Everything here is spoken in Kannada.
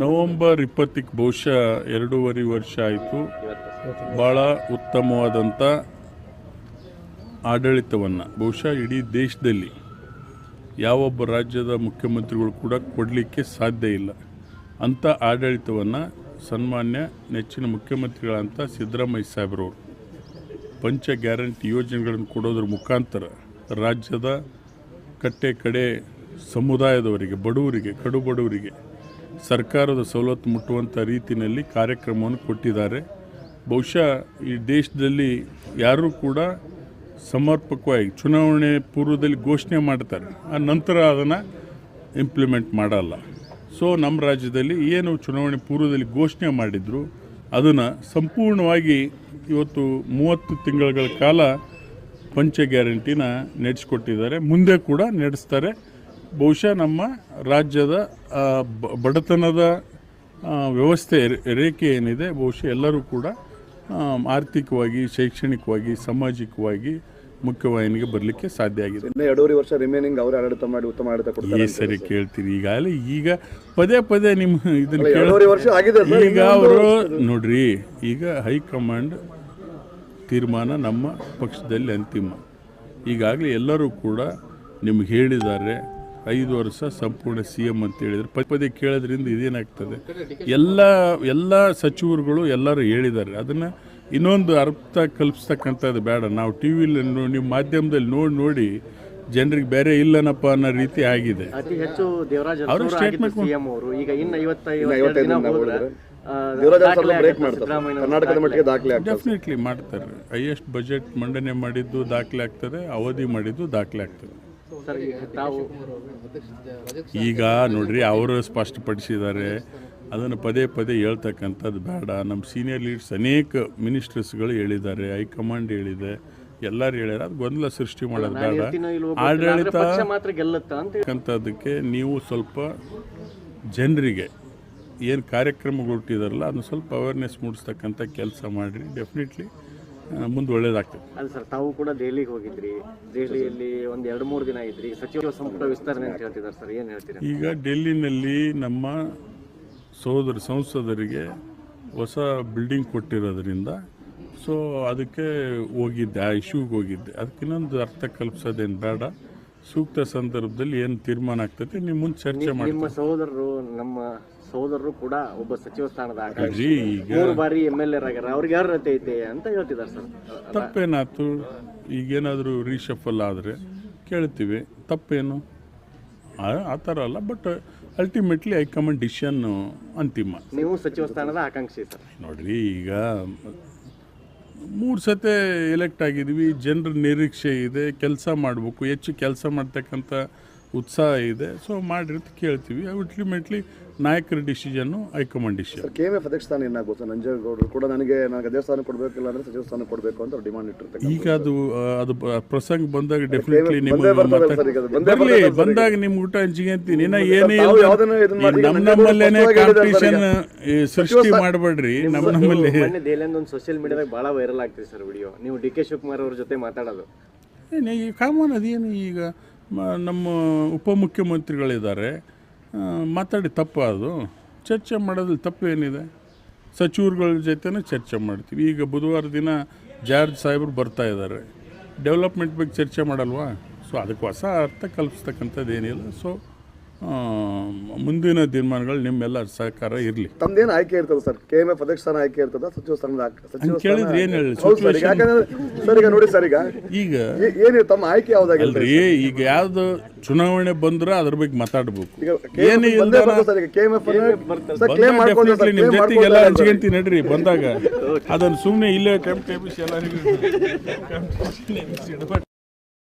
ನವೆಂಬರ್ 20ಕ್ಕೆ ಬಹುಶಃ 2.5 ವರ್ಷ ಆಯಿತು. ಭಾಳ ಉತ್ತಮವಾದಂಥ ಆಡಳಿತವನ್ನು ಬಹುಶಃ ಇಡೀ ದೇಶದಲ್ಲಿ ಯಾವೊಬ್ಬ ರಾಜ್ಯದ ಮುಖ್ಯಮಂತ್ರಿಗಳು ಕೂಡ ಕೊಡಲಿಕ್ಕೆ ಸಾಧ್ಯ ಇಲ್ಲ. ಅಂಥ ಆಡಳಿತವನ್ನು ಸನ್ಮಾನ್ಯ ನೆಚ್ಚಿನ ಮುಖ್ಯಮಂತ್ರಿಗಳಂತ ಸಿದ್ದರಾಮಯ್ಯ ಸಾಹೇಬ್ರವರು ಪಂಚ ಗ್ಯಾರಂಟಿ ಯೋಜನೆಗಳನ್ನು ಕೊಡೋದ್ರ ಮುಖಾಂತರ ರಾಜ್ಯದ ಕಟ್ಟೆ ಕಡೆ ಸಮುದಾಯದವರಿಗೆ, ಬಡವರಿಗೆ, ಕಡು ಬಡವರಿಗೆ ಸರ್ಕಾರದ ಸವಲತ್ತು ಮುಟ್ಟುವಂಥ ರೀತಿಯಲ್ಲಿ ಕಾರ್ಯಕ್ರಮವನ್ನು ಕೊಟ್ಟಿದ್ದಾರೆ. ಬಹುಶಃ ಈ ದೇಶದಲ್ಲಿ ಯಾರೂ ಕೂಡ ಸಮರ್ಪಕವಾಗಿ ಚುನಾವಣೆ ಪೂರ್ವದಲ್ಲಿ ಘೋಷಣೆ ಮಾಡ್ತಾರೆ, ಆ ನಂತರ ಅದನ್ನು ಇಂಪ್ಲಿಮೆಂಟ್ ಮಾಡಲ್ಲ. ಸೊ ನಮ್ಮ ರಾಜ್ಯದಲ್ಲಿ ಏನು ಚುನಾವಣೆ ಪೂರ್ವದಲ್ಲಿ ಘೋಷಣೆ ಮಾಡಿದ್ರು ಅದನ್ನು ಸಂಪೂರ್ಣವಾಗಿ ಇವತ್ತು 30 ತಿಂಗಳ ಕಾಲ ಪಂಚ ಗ್ಯಾರಂಟಿನ ನಡೆಸಿಕೊಟ್ಟಿದ್ದಾರೆ, ಮುಂದೆ ಕೂಡ ನಡೆಸ್ತಾರೆ. ಬಹುಶಃ ನಮ್ಮ ರಾಜ್ಯದ ಬಡತನದ ವ್ಯವಸ್ಥೆ ರೇಖೆ ಏನಿದೆ ಬಹುಶಃ ಎಲ್ಲರೂ ಕೂಡ ಆರ್ಥಿಕವಾಗಿ, ಶೈಕ್ಷಣಿಕವಾಗಿ, ಸಾಮಾಜಿಕವಾಗಿ ಮುಖ್ಯವಾಹಿನಿಗೆ ಬರಲಿಕ್ಕೆ ಸಾಧ್ಯ ಆಗಿದೆ. 2.5 ವರ್ಷ ರಿಮೈನಿಂಗ್ ಅವರೇ ಆಡಳಿತ ಮಾಡಿ ಉತ್ತಮ ಆಡಳಿತ ಕೊಡ್ತಾರೆ. ಈ ಸರಿ ಕೇಳ್ತೀರಿ ಈಗ ಪದೇ ನಿಮ್ಮ ಇದನ್ನ 2.5 ವರ್ಷ ಆಗಿದೆ. ಈಗ ಅವರು ನೋಡ್ರಿ, ಈಗ ಹೈಕಮಾಂಡ್ ತೀರ್ಮಾನ ನಮ್ಮ ಪಕ್ಷದಲ್ಲಿ ಅಂತಿಮ. ಈಗಾಗಲೇ ಎಲ್ಲರೂ ಕೂಡ ನಿಮ್ಗೆ ಹೇಳಿದ್ದಾರೆ 5 ವರ್ಷ ಸಂಪೂರ್ಣ CM ಅಂತ ಹೇಳಿದರೆ ಪದೇ ಕೇಳೋದ್ರಿಂದ ಇದೇನಾಗ್ತದೆ, ಎಲ್ಲ ಸಚಿವರುಗಳು ಎಲ್ಲರೂ ಹೇಳಿದ್ದಾರೆ. ಅದನ್ನು ಇನ್ನೊಂದು ಅರ್ಥ ಕಲ್ಪಿಸ್ತಕ್ಕಂಥದ್ದು ಬೇಡ. ನಾವು ಟಿ ವಿಲಿ ನಿಮ್ಮ ಮಾಧ್ಯಮದಲ್ಲಿ ನೋಡಿ ಜನರಿಗೆ ಬೇರೆ ಇಲ್ಲನಪ್ಪ ಅನ್ನೋ ರೀತಿ ಆಗಿದೆ. ಅತಿ ಹೆಚ್ಚು ದೇವರಾಜ್ ಅವರು ಸ್ಟೇಟ್ಮೆಂಟ್ ಈಗ ಇನ್ನು 55 ಡೆಫಿನೆಟ್ಲಿ ಮಾಡ್ತಾರೆ. ಹೈಯೆಸ್ಟ್ ಬಜೆಟ್ ಮಂಡನೆ ಮಾಡಿದ್ದು ದಾಖಲೆ ಆಗ್ತದೆ, ಅವಧಿ ಮಾಡಿದ್ದು ದಾಖಲೆ ಆಗ್ತದೆ. ಈಗ ನೋಡ್ರಿ, ಅವರು ಸ್ಪಷ್ಟಪಡಿಸಿದ್ದಾರೆ, ಅದನ್ನು ಪದೇ ಹೇಳ್ತಕ್ಕಂಥದ್ದು ಬೇಡ. ನಮ್ಮ ಸೀನಿಯರ್ ಲೀಡರ್ಸ್ ಅನೇಕ ಮಿನಿಸ್ಟರ್ಸ್ಗಳು ಹೇಳಿದ್ದಾರೆ, ಹೈಕಮಾಂಡ್ ಹೇಳಿದೆ, ಎಲ್ಲರೂ ಹೇಳ್ಯಾರ. ಅದು ಗೊಂದಲ ಸೃಷ್ಟಿ ಮಾಡೋದು ಬೇಡ. ಆಡಳಿತ ಅಂತದಕ್ಕೆ ನೀವು ಸ್ವಲ್ಪ ಜನರಿಗೆ ಏನು ಕಾರ್ಯಕ್ರಮಗಳು ಹುಟ್ಟಿದಾರಲ್ಲ ಅದನ್ನು ಸ್ವಲ್ಪ ಅವೇರ್ನೆಸ್ ಮೂಡಿಸ್ತಕ್ಕಂಥ ಕೆಲಸ ಮಾಡಿರಿ. ಡೆಫಿನೆಟ್ಲಿ ಮುಂದೆ ಒಳ್ಳೇದಾಗ್ತದೆ. ಅಲ್ಲ ಸರ್, ತಾವು ಕೂಡ ದೆಹಲಿಗೆ ಹೋಗಿದ್ರಿ, ದೆಹಲಿಯಲ್ಲಿ ಒಂದು 2-3 ದಿನ ಇದ್ರಿ, ಸಚಿವ ಸಂಪುಟ ವಿಸ್ತರಣೆ ಅಂತ ಹೇಳ್ತಿದ್ದಾರೆ ಸರ್, ಏನು ಹೇಳ್ತೀರಿ? ಈಗ ಡೆಲ್ಲಿನಲ್ಲಿ ನಮ್ಮ ಸಂಸದರಿಗೆ ಹೊಸ ಬಿಲ್ಡಿಂಗ್ ಕೊಟ್ಟಿರೋದ್ರಿಂದ ಸೊ ಅದಕ್ಕೆ ಹೋಗಿದ್ದೆ, ಆ ಇಶ್ಯೂಗೆ ಹೋಗಿದ್ದೆ. ಅದಕ್ಕಿನ್ನೊಂದು ಅರ್ಥ ಕಲ್ಪಿಸೋದೇನು ಬೇಡ. ಸೂಕ್ತ ಸಂದರ್ಭದಲ್ಲಿ ಏನು ತೀರ್ಮಾನ ಆಗ್ತದೆ ನಿಮ್ಮ ಮುಂದೆ ಚರ್ಚೆ ಮಾಡಿ. ನಮ್ಮ ಸಹೋದರರು ಕೂಡ ಒಬ್ಬ ಸಚಿವ ಸ್ಥಾನದ ಆಕಾಂಕ್ಷಿ, 3 ಬಾರಿ MLA ಆಗ್ಯಾರ, ಅವ್ರಿಗೆ ಯಾರು ರತೆ ಐತೆ ಅಂತ ಹೇಳ್ತಿದ್ದಾರೆ ಸರ್. ತಪ್ಪೇನಾಯ್ತು? ಈಗೇನಾದರೂ ರೀಶಫಲ್ ಆದರೆ ಕೇಳ್ತೀವಿ, ತಪ್ಪೇನು? ಆ ಥರ ಅಲ್ಲ. ಬಟ್ ಅಲ್ಟಿಮೇಟ್ಲಿ ಹೈಕಮಾಂಡ್ ಡಿಸಿಷನ್ ಅಂತಿಮ. ನೀವು ಸಚಿವ ಸ್ಥಾನದ ಆಕಾಂಕ್ಷಿ ಸರ್. ನೋಡ್ರಿ, ಈಗ 3 ಸತಿ ಎಲೆಕ್ಟ್ ಆಗಿದ್ವಿ, ಜನರ ನಿರೀಕ್ಷೆ ಇದೆ, ಕೆಲಸ ಮಾಡಬೇಕು, ಹೆಚ್ಚು ಕೆಲಸ ಮಾಡ್ತಕ್ಕಂಥ ಉತ್ಸಾಹ ಇದೆ. ಸೊ ಮಾಡಿರ್ತ ಕೇಳ್ತೀವಿ. ಅಲ್ಟಿಮೇಟ್ಲಿ ನಾಯಕರ ಡಿಸಿಷನ್ನು, ಹೈಕಮಾಂಡ್ ಡಿಸಿಷನ್. KMF ಅಧ್ಯಕ್ಷ ಸ್ಥಾನ ಏನಾಗುತ್ತೆ? ನಂಜೇಗೌಡರು ಕೂಡ ನನಗೆ ಅಧ್ಯಕ್ಷ ಸ್ಥಾನ ಕೊಡಬೇಕಿಲ್ಲ ಅಂದರೆ ಸಚಿವ ಸ್ಥಾನ ಕೊಡಬೇಕು ಅಂತ ಡಿಮಾಂಡ್ ಇಟ್ಟಿರ್ತಾರೆ. ಈಗ ಅದು ಪ್ರಸಂಗ ಬಂದಾಗ ಡೆಫಿನೆಟ್ಲಿ ಬಂದಾಗ ನಿಮ್ಮ ಊಟ ಹಂಚಿಗೆ ಅಂತೀನಿ. ಏನೇ ನಮ್ಮಲ್ಲೇನೆ ಕಾಂಪಿಟೇಷನ್ ಸೃಷ್ಟಿ ಮಾಡಬೇಡ್ರಿ. ನಮ್ಮಲ್ಲಿ ಒಂದು ಸೋಷಿಯಲ್ ಮೀಡಿಯಾದಾಗ ಭಾಳ ವೈರಲ್ ಆಗ್ತಿದೆ ಸರ್ ವಿಡಿಯೋ, ನೀವು DK ಶಿವಕುಮಾರ್ ಅವ್ರ ಜೊತೆ ಮಾತಾಡೋದು. ಈ ಕಾಮನ್ ಅದೇನು, ಈಗ ನಮ್ಮ ಉಪಮುಖ್ಯಮಂತ್ರಿಗಳಿದ್ದಾರೆ, ಮಾತಾಡಿ ತಪ್ಪ, ಅದು ಚರ್ಚೆ ಮಾಡೋದ್ರಲ್ಲಿ ತಪ್ಪೇನಿದೆ? ಸಚಿವರುಗಳ ಜೊತೆನೂ ಚರ್ಚೆ ಮಾಡ್ತೀವಿ. ಈಗ ಬುಧವಾರ ದಿನ ಜಾರ್ಜ್ ಸಾಹೇಬರು ಬರ್ತಾ ಇದ್ದಾರೆ, ಡೆವಲಪ್ಮೆಂಟ್ ಬಗ್ಗೆ ಚರ್ಚೆ ಮಾಡಲ್ವಾ? ಸೊ ಅದಕ್ಕೆ ಹೊಸ ಅರ್ಥ ಕಲ್ಪಿಸ್ತಕ್ಕಂಥದ್ದು ಏನಿಲ್ಲ. ಸೊ ಮುಂದಿನ ತೀರ್ಮಾನಗಳು ನಿಮ್ಮೆಲ್ಲ ಸಹಕಾರ ಇರಲಿ. ತಮ್ದೇನು ಆಯ್ಕೆ ಇರ್ತದೆ ಸರ್? KMF ಅಧ್ಯಕ್ಷ ಸ್ಥಾನ ಆಯ್ಕೆ ಇರ್ತದ, ಸಚಿವ ಸ್ಥಾನ ಕೇಳಿದ್ರೆ ಏನು ಹೇಳಿ? ಸರ್ ಈಗ ನೋಡಿ ಸರ್, ಈಗ ಏನು ತಮ್ಮ ಆಯ್ಕೆ ಯಾವ್ದಾಗಿಲ್ರಿ? ಈಗ ಯಾವ್ದು ಚುನಾವಣೆ ಬಂದ್ರೆ ಅದ್ರ ಬಗ್ಗೆ ಮಾತಾಡ್ಬೇಕು. ನಿಮ್ ಜೊತೆಗೆಲ್ಲ ಹಂಚ್ಕೊಂತೀನಿ ನಡ್ರಿ ಬಂದಾಗ. ಅದನ್ನು ಸುಮ್ಮನೆ ಇಲ್ಲೇ ಟೈಮ್ ಎಲ್ಲ